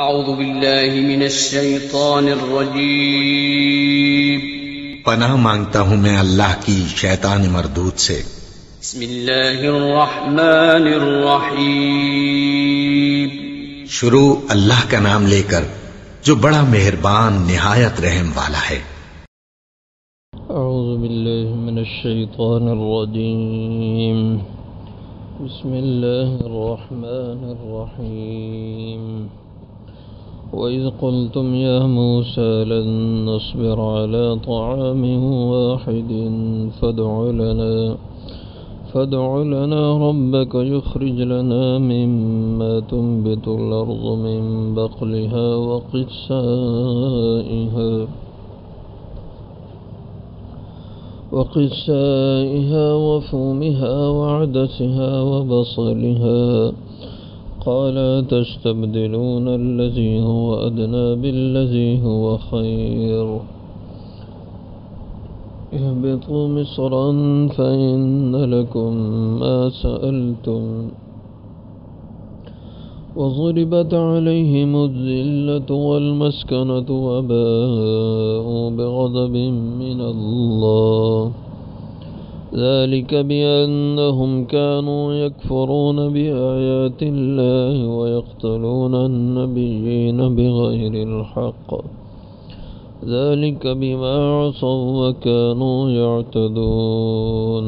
اعوذ باللہ من الشیطان الرجیم۔ پناہ مانگتا ہوں میں اللہ کی شیطان مردود سے۔ بسم اللہ الرحمن الرحیم۔ شروع اللہ کا نام لے کر جو بڑا مہربان نہایت رحم والا ہے۔ اعوذ باللہ من الشیطان الرجیم۔ بسم اللہ الرحمن الرحیم۔ وَإِذْ قُلْتُمْ يَا مُوسَى لَن نَّصْبِرَ عَلَى طَعَامٍ وَاحِدٍ فَادْعُ لَنَا رَبَّكَ يُخْرِجْ لَنَا مِمَّا تُنبِتُ الْأَرْضُ مِن بَقْلِهَا وَقِثَّائِهَا وَفُومِهَا وَعَدَسِهَا وَبَصَلِهَا قال تستبدلون الذي هو أدنى بالذي هو خير اهبطوا مصرا فإن لكم ما سألتم وضربت عليهم الذلة والمسكنة وباءوا بغضب من الله ذلك بأنهم كانوا يكفرون بآيات الله ويقتلون النبيين بغير الحق ذلك بما عصوا وكانوا يعتدون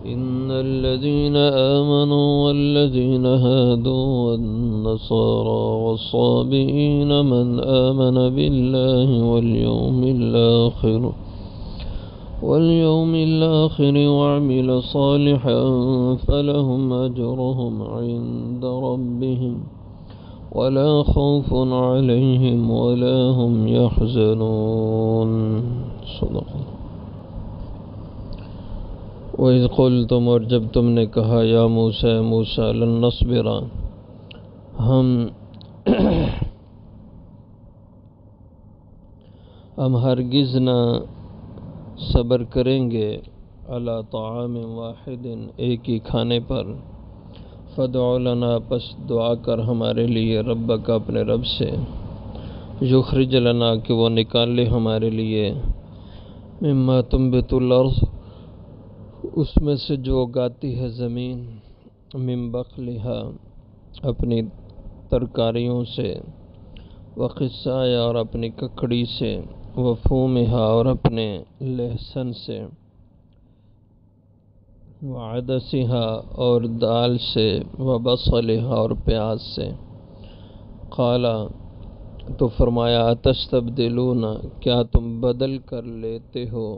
إن الذين آمنوا والذين هادوا والنصارى والصابئين من آمن بالله واليوم الآخر وعمل صالحا فلهم أجرهم عند ربهم ولا خوف عليهم ولا هم يحزنون صدق اللہ۔ وَإِذْ قُلْتُمْ اور جب تم نے کہا یا موسیٰ موسیٰ لن نصبر ہم ہرگز نہ صبر کریں گے علی طعام واحد ایک ہی کھانے پر فادع لنا پس دعا کر ہمارے لیے ربک اپنے رب سے یخرج لنا کہ وہ نکال لے ہمارے لیے مما تنبت الارض اس میں سے جو اگاتی ہے زمین من بقلہا اپنی ترکاریوں سے وقصایا اور اپنی ککڑی سے وفومہا اور اپنے لہسن سے وعدسہا اور دال سے وبصلہا اور پیاز سے قالا تو فرمایا تستبدلون کیا تم بدل کر لیتے ہو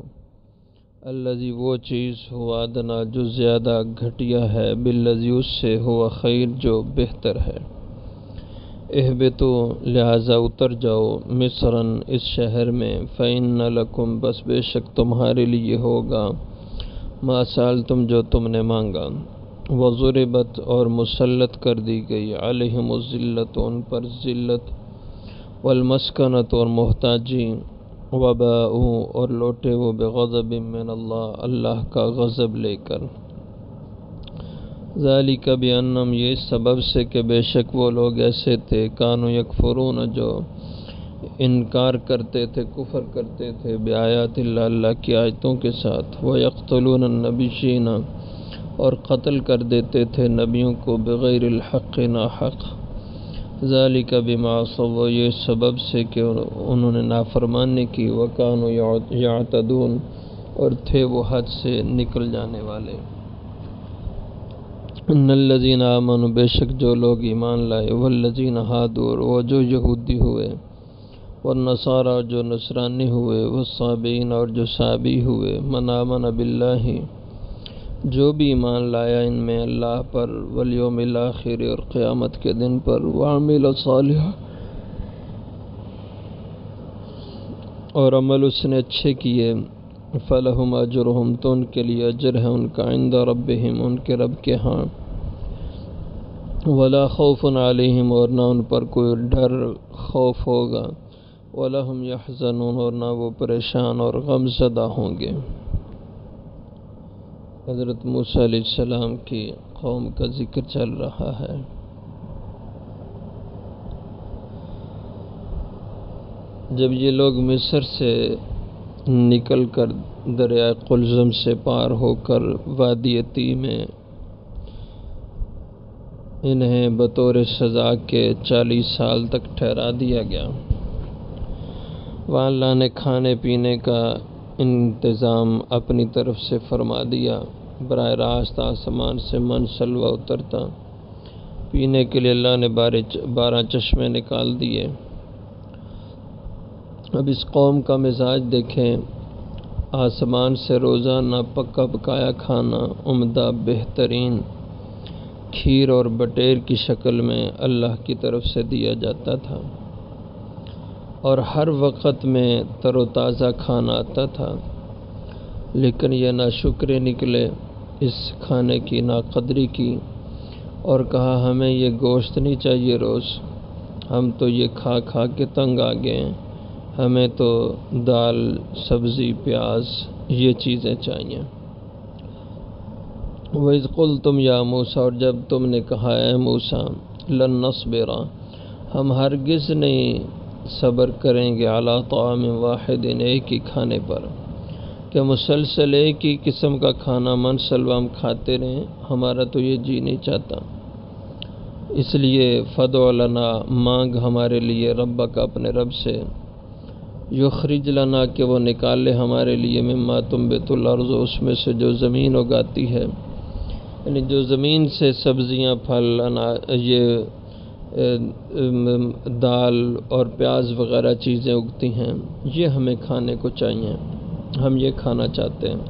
الذی وہ چیز ہوا ادنا جو زیادہ گھٹیا ہے بالذی اس سے ہوا خیر جو بہتر ہے اہبتو لہذا اتر جاؤ مصرن اس شہر میں فإن لکم بس بے شک تمہارے لیے ہوگا ما سألتم جو تم نے مانگا وضربت اور مسلط کر دی گئی علیہم الذلت ان پر ذلت والمسکنت اور محتاجی وباءوا اور لوٹے وہ بغضب من اللہ اللہ کا غضب لے کر ذالک بأنہم یہ سبب سے کہ بے شک وہ لوگ ایسے تھے کانوا یکفرون جو انکار کرتے تھے کفر کرتے تھے بآیات اللہ اللہ کی آیتوں کے ساتھ ویقتلون النبیین اور قتل کر دیتے تھے نبیوں کو بغیر الحق ناحق ذالک بما عصوا یہ سبب سے کہ انہوں نے نافرمانی کی وکانوا یعتدون اور تھے وہ حد سے نکل جانے والے ان الذین آمنوا بے شک جو لوگ ایمان لائے والذین ہادوا اور وہ جو یہودی ہوئے والنصارى جو نصرانی ہوئے والصابئین اور جو صابی ہوئے من آمن باللہ جو بھی ایمان لایا ان میں اللہ پر والیوم الآخر اور قیامت کے دن پر وعمل صالحا اور عمل اس نے اچھے کیے فلہم اجرہم تو ان کے لیے اجر ہے ان کا عند ربہم ان کے رب کے ہاں ولا خوف علیہم اور نہ ان پر کوئی ڈر خوف ہوگا ولا ہم یحزنون اور نہ وہ پریشان اور غم زدہ ہوں گے۔ حضرت موسیٰ علیہ السلام کی قوم کا ذکر چل رہا ہے۔ جب یہ لوگ مصر سے نکل کر دریائے قلزم سے پار ہو کر وادی عتیہ میں انہیں بطور سزا کے 40 سال تک ٹھہرا دیا گیا، وہاں اللہ نے کھانے پینے کا انتظام اپنی طرف سے فرما دیا۔ براہ راست آسمان سے من سلوہ اترتا، پینے کے لیے اللہ نے 12 چشمے نکال دیے۔ اب اس قوم کا مزاج دیکھیں، آسمان سے روزانہ پکا پکایا کھانا عمدہ بہترین کھیر اور بٹیر کی شکل میں اللہ کی طرف سے دیا جاتا تھا، اور ہر وقت میں تر و تازہ کھانا آتا تھا، لیکن یہ ناشکرے نکلے، اس کھانے کی ناقدری کی اور کہا ہمیں یہ گوشت نہیں چاہیے روز، ہم تو یہ کھا کھا کے تنگ آ گئے ہیں، ہمیں تو دال سبزی پیاز یہ چیزیں چاہیے۔ وَإِذْ قُلْتُمْ يَا مُوسَىٰ، اور جب تم نے کہا اے موسیٰ، لَن نَّصْبِرَ، ہم ہرگز نہیں صبر کریں گے، عَلَىٰ طَعَامٍ وَاحِدٍ، ایک ہی کھانے پر، کہ مسلسل ایک ہی قسم کا کھانا من سلوہ ہم کھاتے رہیں، ہمارا تو یہ جی نہیں چاہتا۔ اس لیے فَادْعُ لَنَا، مانگ ہمارے لیے، ربک اپنے رب سے، یخرج لنا، کہ وہ نکال لے ہمارے لیے، مما تنبت الارض، اس میں سے جو زمین اگاتی ہے، یعنی جو زمین سے سبزیاں پھل یہ دال اور پیاز وغیرہ چیزیں اگتی ہیں، یہ ہمیں کھانے کو چاہیے، ہم یہ کھانا چاہتے ہیں۔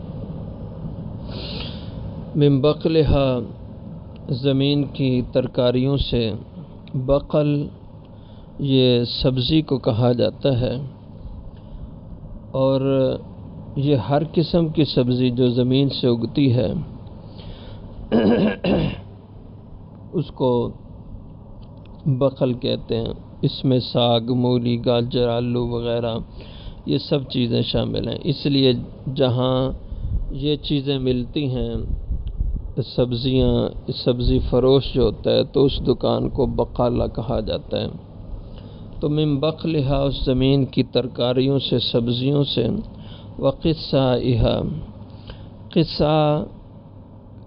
من بقلہا، زمین کی ترکاریوں سے، بقل یہ سبزی کو کہا جاتا ہے، اور یہ ہر قسم کی سبزی جو زمین سے اگتی ہے اس کو بقل کہتے ہیں۔ اس میں ساگ، مولی، گاجر، آلو وغیرہ یہ سب چیزیں شامل ہیں، اس لیے جہاں یہ چیزیں ملتی ہیں سبزی فروش جو ہوتا ہے تو اس دکان کو بقالہ کہا جاتا ہے۔ تو من بقلہا، اس زمین کی ترکاریوں سے، سبزیوں سے، وقصائہا، قصہ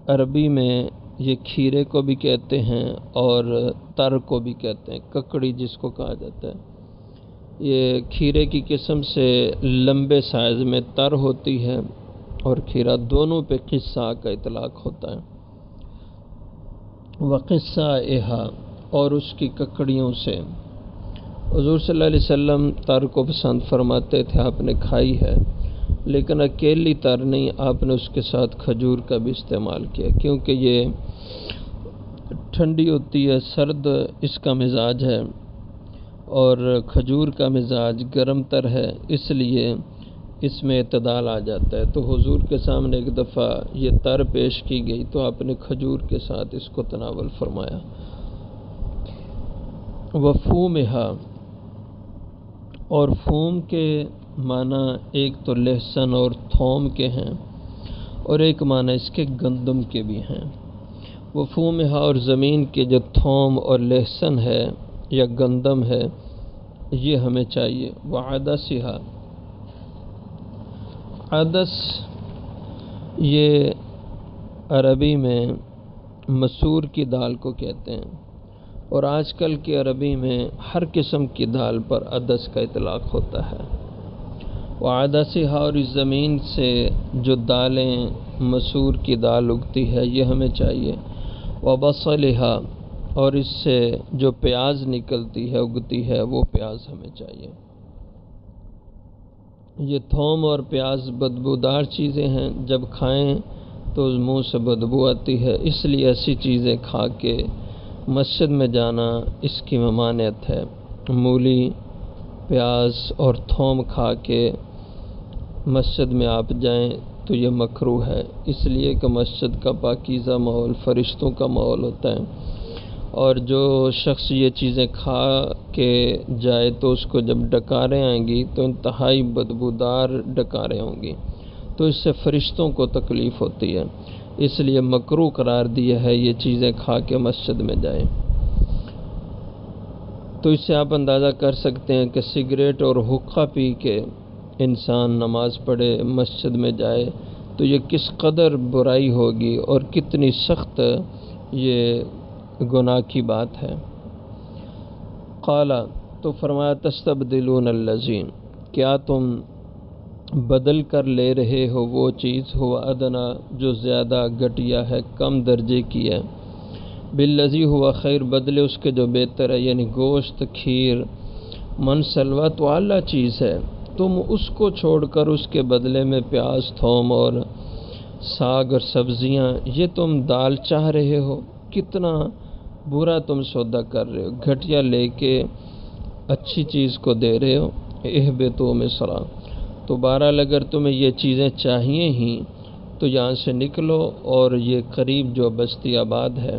عربی میں یہ کھیرے کو بھی کہتے ہیں اور تر کو بھی کہتے ہیں، ککڑی جس کو کہا جاتا ہے، یہ کھیرے کی قسم سے لمبے سائز میں تر ہوتی ہے اور کھیرا، دونوں پہ قصہ کا اطلاق ہوتا ہے۔ وقصائہا، اور اس کی ککڑیوں سے، حضور صلی اللہ علیہ وسلم تر کو پسند فرماتے تھے، آپ نے کھائی ہے، لیکن اکیلی تر نہیں، آپ نے اس کے ساتھ کھجور کا بھی استعمال کیا، کیونکہ یہ ٹھنڈی ہوتی ہے، سرد اس کا مزاج ہے، اور کھجور کا مزاج گرم تر ہے، اس لیے اس میں اعتدال آ جاتا ہے۔ تو حضور کے سامنے ایک دفعہ یہ تر پیش کی گئی تو آپ نے کھجور کے ساتھ اس کو تناول فرمایا۔ وفومہا، اور فوم کے معنی ایک تو لہسن اور تھوم کے ہیں، اور ایک معنی اس کے گندم کے بھی ہیں۔ وفومہا، اور زمین کے جو تھوم اور لہسن ہے یا گندم ہے یہ ہمیں چاہیے۔ وعدسہا، عدس یہ عربی میں مسور کی دال کو کہتے ہیں، اور آج کل کی عربی میں ہر قسم کی دال پر عدس کا اطلاق ہوتا ہے۔ وعدسہا، اور اس زمین سے جو دالیں مسور کی دال اگتی ہے یہ ہمیں چاہیے۔ وبصلہا، اور اس سے جو پیاز نکلتی ہے اگتی ہے وہ پیاز ہمیں چاہیے۔ یہ تھوم اور پیاز بدبودار چیزیں ہیں، جب کھائیں تو منہ سے بدبو آتی ہے، اس لیے ایسی چیزیں کھا کے مسجد میں جانا اس کی ممانعت ہے۔ مولی، پیاز اور تھوم کھا کے مسجد میں آپ جائیں تو یہ مکروہ ہے، اس لیے کہ مسجد کا پاکیزہ ماحول فرشتوں کا ماحول ہوتا ہے، اور جو شخص یہ چیزیں کھا کے جائے تو اس کو جب ڈکاریں آئیں گی تو انتہائی بدبودار ڈکاریں ہوں گی، تو اس سے فرشتوں کو تکلیف ہوتی ہے، اس لیے مکروہ قرار دیا ہے یہ چیزیں کھا کے مسجد میں جائیں۔ تو اس سے آپ اندازہ کر سکتے ہیں کہ سگریٹ اور حقہ پی کے انسان نماز پڑھے، مسجد میں جائے تو یہ کس قدر برائی ہوگی اور کتنی سخت یہ گناہ کی بات ہے۔ قال، تو فرمایا تستبدلون الذین، کیا تم بدل کر لے رہے ہو وہ چیز ہوا ادنا جو زیادہ گھٹیا ہے، کم درجے کی ہے، بالذی ہوا خیر، بدلے اس کے جو بہتر ہے، یعنی گوشت، کھیر، منسلوہ تو اعلیٰ چیز ہے، تم اس کو چھوڑ کر اس کے بدلے میں پیاز، تھوم اور ساگ اور سبزیاں، یہ تم دال چاہ رہے ہو، کتنا برا تم سودا کر رہے ہو، گھٹیا لے کے اچھی چیز کو دے رہے ہو۔ اہبطوا مصر، تو بہرحال اگر تمہیں یہ چیزیں چاہیے ہی تو یہاں سے نکلو، اور یہ قریب جو بستی آباد ہے،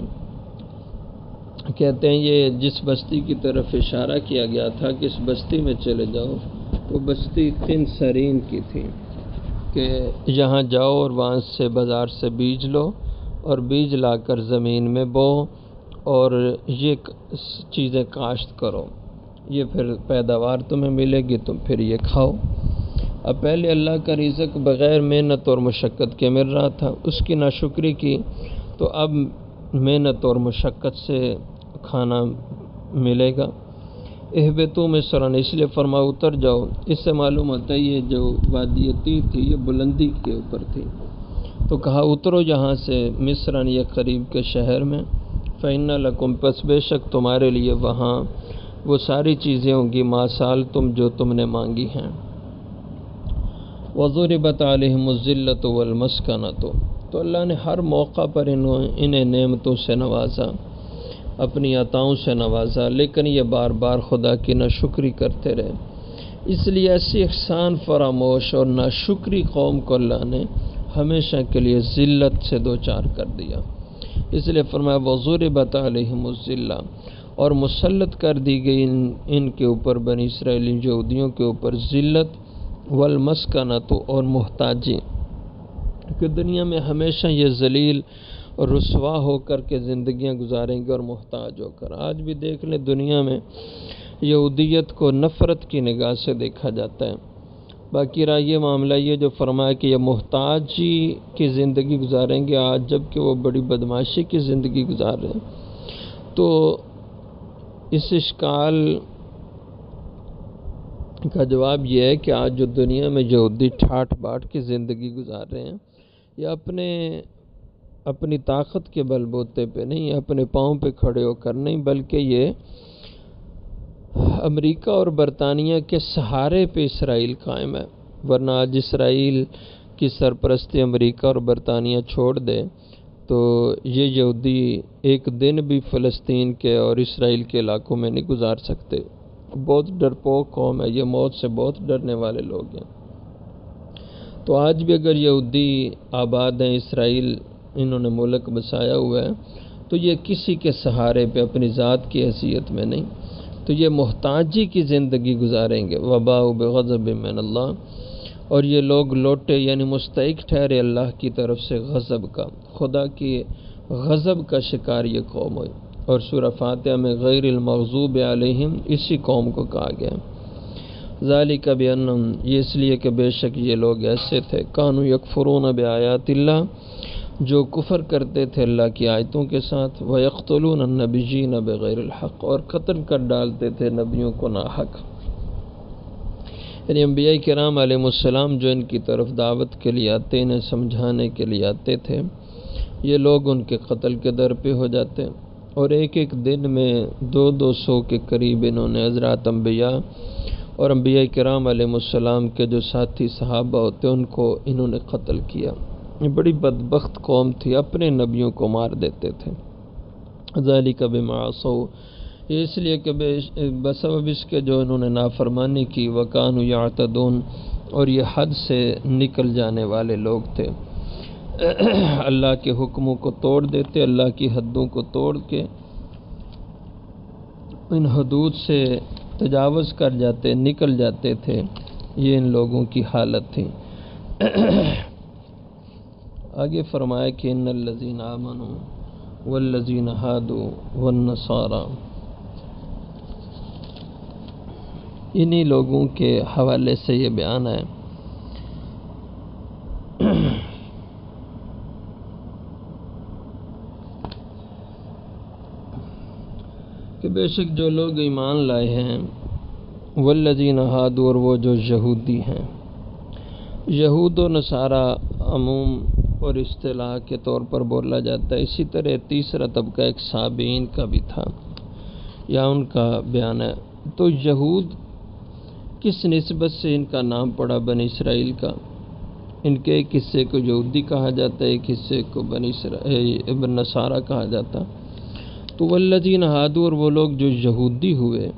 کہتے ہیں یہ جس بستی کی طرف اشارہ کیا گیا تھا کہ اس بستی میں چلے جاؤ، وہ بستی قن سرین کی تھی کہ یہاں جاؤ اور وہاں سے بازار سے بیج لو اور بیج لا کر زمین میں بو اور یہ چیزیں کاشت کرو، یہ پھر پیداوار تمہیں ملے گی، تم پھر یہ کھاؤ۔ اب پہلے اللہ کا رزق بغیر محنت اور مشقت کے مل رہا تھا، اس کی ناشکری کی تو اب محنت اور مشقت سے کھانا ملے گا۔ اہبطوا مصر، اس لیے فرما اتر جاؤ، اس سے معلوم ہوتا ہے یہ جو وادی طی تھی یہ بلندی کے اوپر تھی، تو کہا اترو یہاں سے، مصر یہ قریب کے شہر میں، فإن لکم، پس بے شک تمہارے لیے وہاں وہ ساری چیزیں ہوں گی، ما سألتم، جو تم نے مانگی ہیں۔ وضربت علیہم الذلۃ والمسکنۃ، تو اللہ نے ہر موقع پر انہیں نعمتوں سے نوازا، اپنی عطاؤں سے نوازا، لیکن یہ بار بار خدا کی ناشکری کرتے رہے، اس لیے ایسی احسان فراموش اور ناشکری قوم کو اللہ نے ہمیشہ کے لیے ذلت سے دوچار کر دیا۔ اس لیے فرمایا وضربت علیہم الذلہ، اور مسلط کر دی گئی ان کے اوپر، بنی اسرائیلی یہودیوں کے اوپر، ذلت والمسکنۃ، اور محتاجی، کہ دنیا میں ہمیشہ یہ ذلیل اور رسوا ہو کر کے زندگیاں گزاریں گے اور محتاج ہو کر۔ آج بھی دیکھ لیں دنیا میں یہودیت کو نفرت کی نگاہ سے دیکھا جاتا ہے، باقی رہا یہ معاملہ یہ جو فرمایا کہ یہ محتاجی کی زندگی گزاریں گے آج، جب کہ وہ بڑی بدماشی کی زندگی گزار رہے ہیں، تو اس اشکال کا جواب یہ ہے کہ آج جو دنیا میں یہودی ٹھاٹ باٹ کی زندگی گزار رہے ہیں، یہ اپنی طاقت کے بل بوتے پہ نہیں، اپنے پاؤں پہ کھڑے ہو کر نہیں، بلکہ یہ امریکہ اور برطانیہ کے سہارے پہ اسرائیل قائم ہے، ورنہ آج اسرائیل کی سرپرستی امریکہ اور برطانیہ چھوڑ دے تو یہ یہودی ایک دن بھی فلسطین کے اور اسرائیل کے علاقوں میں نہیں گزار سکتے۔ بہت ڈرپوک قوم ہے یہ، موت سے بہت ڈرنے والے لوگ ہیں۔ تو آج بھی اگر یہودی آباد ہیں، اسرائیل انہوں نے ملک بسایا ہوا ہے، تو یہ کسی کے سہارے پہ، اپنی ذات کی حیثیت میں نہیں، تو یہ محتاجی کی زندگی گزاریں گے۔ وباء بغضب من اللہ، اور یہ لوگ لوٹے یعنی مستحق ٹھہرے اللہ کی طرف سے غضب کا، خدا کی غضب کا شکار یہ قوم ہوئی۔ اور سورہ فاتحہ میں غیر المغضوب علیہم اسی قوم کو کہا گیا۔ ذالک بانہم، یہ اس لیے کہ بے شک یہ لوگ ایسے تھے، کانوا یکفرون بآیات اللہ، جو کفر کرتے تھے اللہ کی آیتوں کے ساتھ، ویقتلون النبیین بغیر الحق، اور قتل کر ڈالتے تھے نبیوں کو ناحق۔ یعنی انبیاء کرام علیہ السلام جو ان کی طرف دعوت کے لیے آتے، انہیں سمجھانے کے لیے آتے تھے، یہ لوگ ان کے قتل کے در پہ ہو جاتے، اور ایک ایک دن میں 200 کے قریب انہوں نے حضرات انبیاء اور انبیاء کرام علیہ السلام کے جو ساتھی صحابہ ہوتے ان کو انہوں نے قتل کیا۔ یہ بڑی بدبخت قوم تھی، اپنے نبیوں کو مار دیتے تھے۔ ذالک بما عصوا، یہ اس لیے کہ بسبب اس کے جو انہوں نے نافرمانی کی، وکانوا یعتدون، اور یہ حد سے نکل جانے والے لوگ تھے، اللہ کے حکموں کو توڑ دیتے، اللہ کی حدوں کو توڑ کے ان حدود سے تجاوز کر جاتے، نکل جاتے تھے، یہ ان لوگوں کی حالت تھی۔ آگے فرمایا کہ ان الذین آمنوا والذین ہادوا والنصارى انہی لوگوں کے حوالے سے یہ بیان ہے کہ بے شک جو لوگ ایمان لائے ہیں، والذین ہادوا، اور وہ جو یہودی ہیں، یہود و نصارہ عموم اور اصطلاح کے طور پر بولا جاتا ہے۔ اسی طرح تیسرا طبقہ ایک سابعین کا بھی تھا، یا ان کا بیان ہے۔ تو یہود کس نسبت سے ان کا نام پڑا بنی اسرائیل کا؟ ان کے ایک حصے کو یہودی کہا جاتا ہے، ایک حصے کو بن نصارہ کہا جاتا۔ تو والذین ہادوا، اور وہ لوگ جو یہودی ہوئے،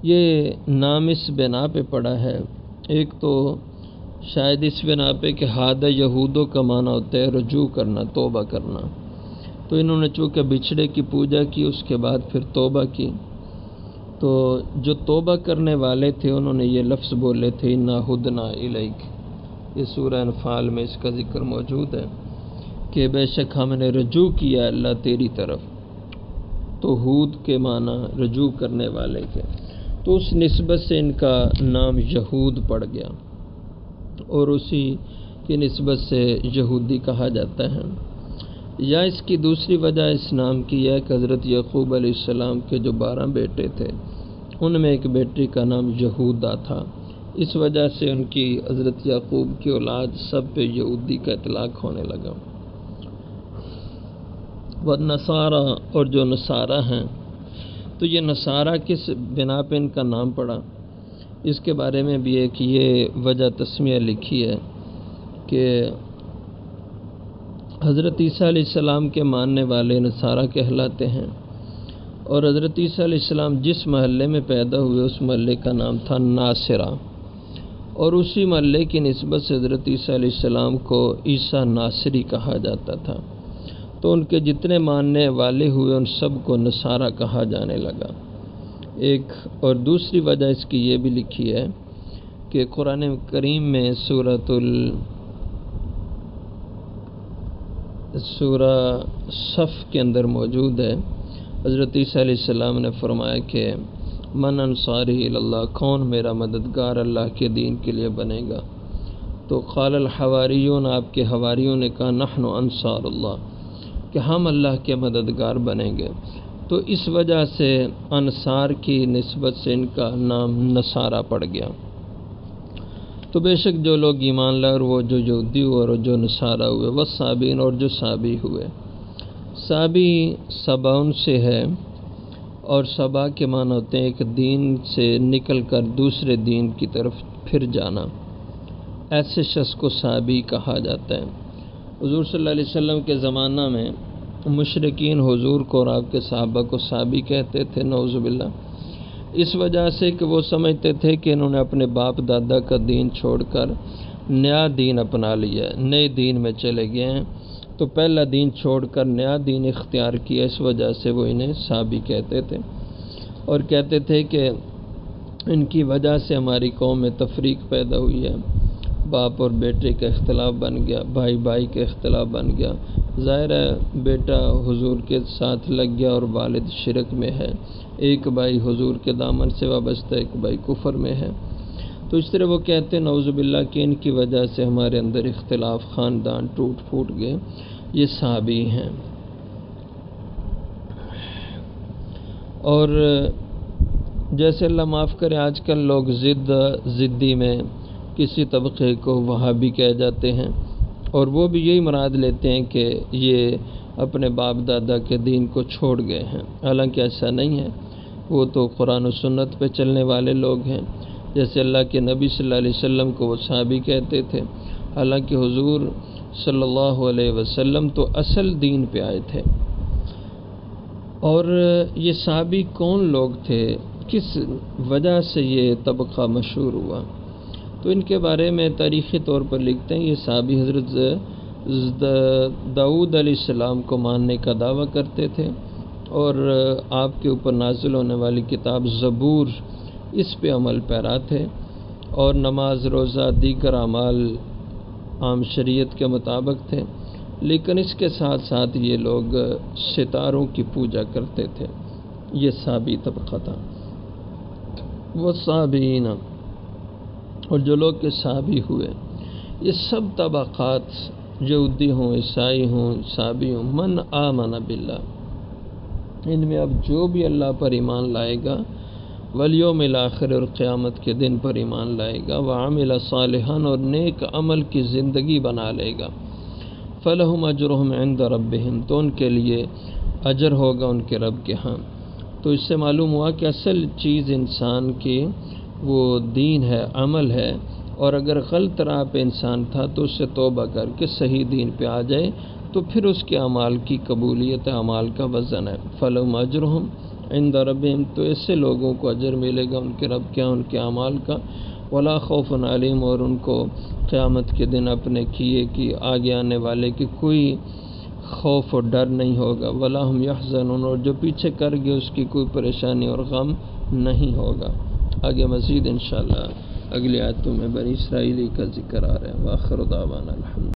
یہ نام اس بنا پہ پڑا ہے۔ ایک تو شاید اس بنا پہ کہ ہادہ یہودوں کا معنی ہوتا ہے رجوع کرنا، توبہ کرنا، تو انہوں نے چونکہ بچھڑے کی پوجا کی، اس کے بعد پھر توبہ کی، تو جو توبہ کرنے والے تھے انہوں نے یہ لفظ بولے تھے انا ہدنا الیک۔ یہ سورہ انفال میں اس کا ذکر موجود ہے کہ بے شک ہم نے رجوع کیا اللہ تیری طرف۔ تو ہود کے معنی رجوع کرنے والے کے، تو اس نسبت سے ان کا نام یہود پڑ گیا، اور اسی کی نسبت سے یہودی کہا جاتا ہے۔ یا اس کی دوسری وجہ اس نام کی ہے کہ حضرت یعقوب علیہ السلام کے جو 12 بیٹے تھے، ان میں ایک بیٹی کا نام یہودا تھا، اس وجہ سے ان کی حضرت یعقوب کی اولاد سب پہ یہودی کا اطلاق ہونے لگا۔ والنصارہ، اور جو نصارہ ہیں، تو یہ نصارہ کس بنا پہ ان کا نام پڑا؟ اس کے بارے میں بھی ایک یہ وجہ تسمیہ لکھی ہے کہ حضرت عیسیٰ علیہ السلام کے ماننے والے نصارہ کہلاتے ہیں، اور حضرت عیسیٰ علیہ السلام جس محلے میں پیدا ہوئے اس محلے کا نام تھا ناصرہ، اور اسی محلے کی نسبت سے حضرت عیسیٰ علیہ السلام کو عیسیٰ ناصری کہا جاتا تھا، تو ان کے جتنے ماننے والے ہوئے ان سب کو نصارہ کہا جانے لگا۔ ایک اور دوسری وجہ اس کی یہ بھی لکھی ہے کہ قرآن کریم میں سورہ صف کے اندر موجود ہے، حضرت عیسیٰ علیہ السلام نے فرمایا کہ من انصاری اللہ، کون میرا مددگار اللہ کے دین کے لیے بنے گا؟ تو قال الحواریون، آپ کے حواریوں نے کہا نحن انصار اللہ، کہ ہم اللہ کے مددگار بنیں گے۔ تو اس وجہ سے انصار کی نسبت سے ان کا نام نصارہ پڑ گیا۔ تو بے شک جو لوگ ایمان لائے، اور وہ جو یہودی ہوئے اور جو نصارہ ہوئے، والصابین، اور جو صابی ہوئے۔ صابی سباؤن سے ہے، اور سبا کے معنی ہوتے ہیں ایک دین سے نکل کر دوسرے دین کی طرف پھر جانا، ایسے شخص کو صابی کہا جاتا ہے۔ حضور صلی اللہ علیہ وسلم کے زمانہ میں مشرکین حضور کو اور آپ کے صحابہ کو صابی کہتے تھے، نعوذ باللہ، اس وجہ سے کہ وہ سمجھتے تھے کہ انہوں نے اپنے باپ دادا کا دین چھوڑ کر نیا دین اپنا لیا ہے، نئے دین میں چلے گئے ہیں، تو پہلا دین چھوڑ کر نیا دین اختیار کیا، اس وجہ سے وہ انہیں صابی کہتے تھے، اور کہتے تھے کہ ان کی وجہ سے ہماری قوم میں تفریق پیدا ہوئی ہے، باپ اور بیٹے کا اختلاف بن گیا، بھائی بھائی کا اختلاف بن گیا، ظاہر ہے بیٹا حضور کے ساتھ لگ گیا اور والد شرک میں ہے، ایک بھائی حضور کے دامن سے وابستہ، ایک بھائی کفر میں ہے۔ تو اس طرح وہ کہتے ہیں نعوذ باللہ کہ ان کی وجہ سے ہمارے اندر اختلاف، خاندان ٹوٹ پھوٹ گئے، یہ صحابی ہیں۔ اور جیسے اللہ معاف کرے آج کل لوگ ضدی میں کسی طبقے کو وہابی کہہ جاتے ہیں، اور وہ بھی یہی مراد لیتے ہیں کہ یہ اپنے باپ دادا کے دین کو چھوڑ گئے ہیں، حالانکہ ایسا نہیں ہے، وہ تو قرآن و سنت پہ چلنے والے لوگ ہیں۔ جیسے اللہ کے نبی صلی اللہ علیہ وسلم کو وہ صحابی کہتے تھے، حالانکہ حضور صلی اللہ علیہ وسلم تو اصل دین پہ آئے تھے۔ اور یہ صحابی کون لوگ تھے، کس وجہ سے یہ طبقہ مشہور ہوا؟ تو ان کے بارے میں تاریخی طور پر لکھتے ہیں یہ صحابی حضرت داؤد علیہ السلام کو ماننے کا دعویٰ کرتے تھے، اور آپ کے اوپر نازل ہونے والی کتاب زبور اس پہ عمل پیرا تھے، اور نماز، روزہ، دیگر اعمال عام شریعت کے مطابق تھے، لیکن اس کے ساتھ ساتھ یہ لوگ ستاروں کی پوجا کرتے تھے۔ یہ صحابی طبقہ تھا۔ والصابئین، اور جو لوگ کے صابی ہوئے، یہ سب طبقات، یہودی ہوں، عیسائی ہوں، صابی ہوں، من آمن باللہ، ان میں اب جو بھی اللہ پر ایمان لائے گا، والیوم الآخر، اور قیامت کے دن پر ایمان لائے گا، وعمل صالحا، اور نیک عمل کی زندگی بنا لے گا، فلہم اجرہم عند ربہم، تو ان کے لیے اجر ہوگا ان کے رب کے ہاں۔ تو اس سے معلوم ہوا کہ اصل چیز انسان کی وہ دین ہے، عمل ہے، اور اگر غلط راہ پہ انسان تھا تو اس سے توبہ کر کے صحیح دین پہ آ جائے تو پھر اس کے اعمال کی قبولیت اعمال کا وزن ہے۔ فلہم اجرہم عند ربہم، تو ایسے لوگوں کو اجر ملے گا ان کے رب کے ہاں ان کے اعمال کا، ولا خوف علیہم، اور ان کو قیامت کے دن اپنے کیے کی آگے آنے والے کی کوئی خوف اور ڈر نہیں ہوگا، ولا ہم یحزنون، اور جو پیچھے کر گئے اس کی کوئی پریشانی اور غم نہیں ہوگا۔ آگے مزید انشاءاللہ اگلی آیتوں میں بنی اسرائیلی کا ذکر آ رہا ہے۔ وآخر دعوانا الحمد